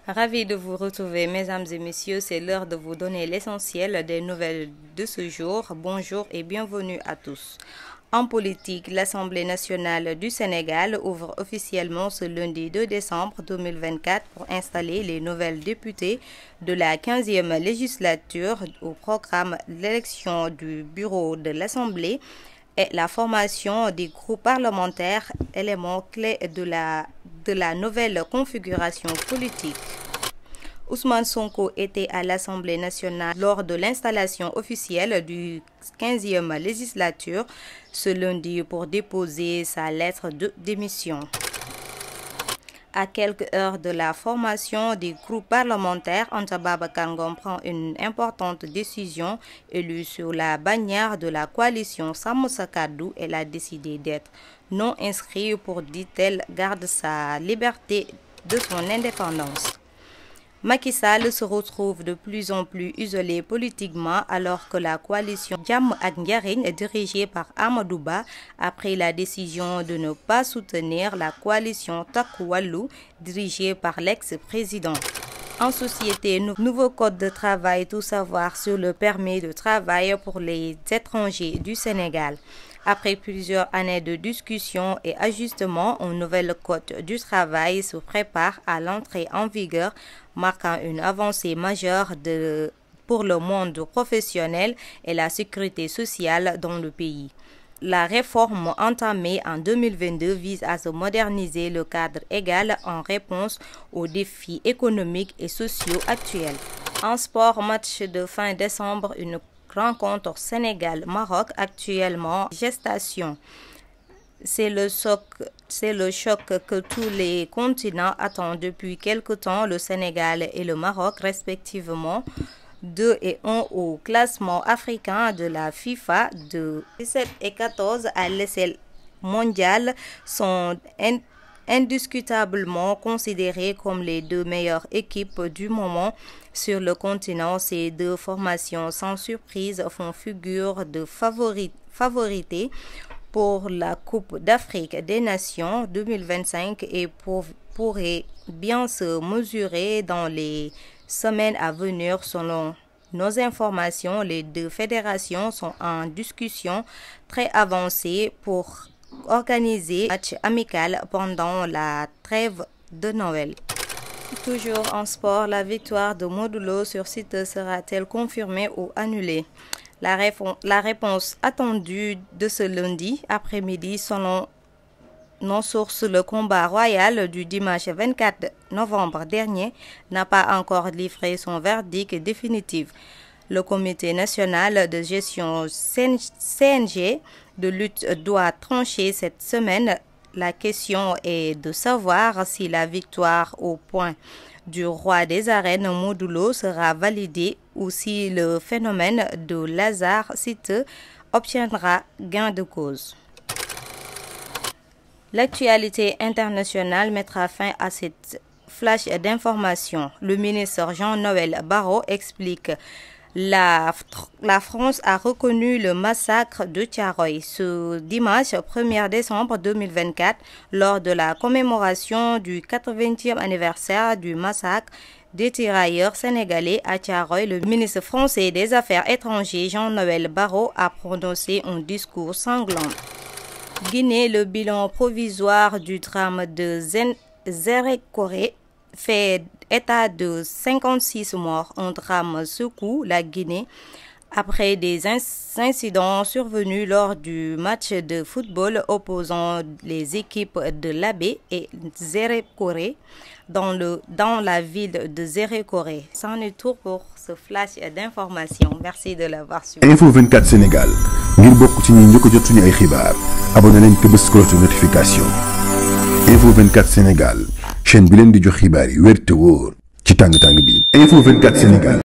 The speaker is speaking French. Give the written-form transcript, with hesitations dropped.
Ravi de vous retrouver, mesdames et messieurs. C'est l'heure de vous donner l'essentiel des nouvelles de ce jour. Bonjour et bienvenue à tous. En politique, l'Assemblée nationale du Sénégal ouvre officiellement ce lundi 2 décembre 2024 pour installer les nouvelles députées de la 15e législature. Au programme l'élection du bureau de l'Assemblée et la formation des groupes parlementaires, éléments clés de la nouvelle configuration politique. Ousmane Sonko était à l'Assemblée nationale lors de l'installation officielle du 15e législature ce lundi pour déposer sa lettre de démission. À quelques heures de la formation des groupes parlementaires, Anta Babacar Ngom prend une importante décision. Élue sur la bannière de la coalition Sàmm Sa Kàddu, elle a décidé d'être non inscrite pour, dit-elle, garder sa liberté de son indépendance. Macky Sall se retrouve de plus en plus isolé politiquement alors que la coalition Jàmm ak Njariñ, dirigée par Amadou Ba, a pris la décision de ne pas soutenir la coalition Takku Wallu, dirigée par l'ex-président. En société, nouveau code de travail, tout savoir sur le permis de travail pour les étrangers du Sénégal. Après plusieurs années de discussions et ajustements, un nouvel code du travail se prépare à l'entrée en vigueur, marquant une avancée majeure pour le monde professionnel et la sécurité sociale dans le pays. La réforme entamée en 2022 vise à se moderniser le cadre égal en réponse aux défis économiques et sociaux actuels. En sport, match de fin décembre, une rencontre Sénégal-Maroc actuellement gestation. C'est le choc que tous les continents attendent depuis quelque temps. Le Sénégal et le Maroc, respectivement 2 et 1 au classement africain de la FIFA de 17 et 14 à l'échelle mondiale, sont indiscutablement considérées comme les 2 meilleures équipes du moment sur le continent. Ces 2 formations, sans surprise, font figure de favorités pour la Coupe d'Afrique des Nations 2025 et pourraient bien se mesurer dans les semaines à venir. Selon nos informations, les 2 fédérations sont en discussion très avancée pour organiser un match amical pendant la trêve de Noël. Toujours en sport, la victoire de Modou Lo sur Siteu sera-t-elle confirmée ou annulée? La réponse attendue de ce lundi après-midi, selon nos sources, le combat royal du dimanche 24 novembre dernier n'a pas encore livré son verdict définitif. Le comité national de gestion CNG de lutte doit trancher cette semaine. La question est de savoir si la victoire au point du roi des arènes Modou Lo sera validée ou si le phénomène de Lazare Siteu obtiendra gain de cause. L'actualité internationale mettra fin à cette flash d'information. Le ministre Jean-Noël Barrot explique la France a reconnu le massacre de Thiaroye ce dimanche 1er décembre 2024 lors de la commémoration du 80e anniversaire du massacre des tirailleurs sénégalais à Thiaroye. Le ministre français des Affaires étrangères Jean-Noël Barrot a prononcé un discours sanglant. Guinée, le bilan provisoire du drame de Zérékoré fait état de 56 morts. Un drame secoue la Guinée après des incidents survenus lors du match de football opposant les équipes de l'Abbé et Zérékoré dans la ville de Zérékoré. C'en est tout pour ce flash d'information. Merci de l'avoir suivi. Info 24 Sénégal ngir bokk ci ñi ñëk jot suñu ay xibaar abonné leen te bës cloche de notification. Info 24 Sénégal chaîne bi leen di jox xibaar yi wér te wóor ci tàng-tàng bi. Info 24 Sénégal.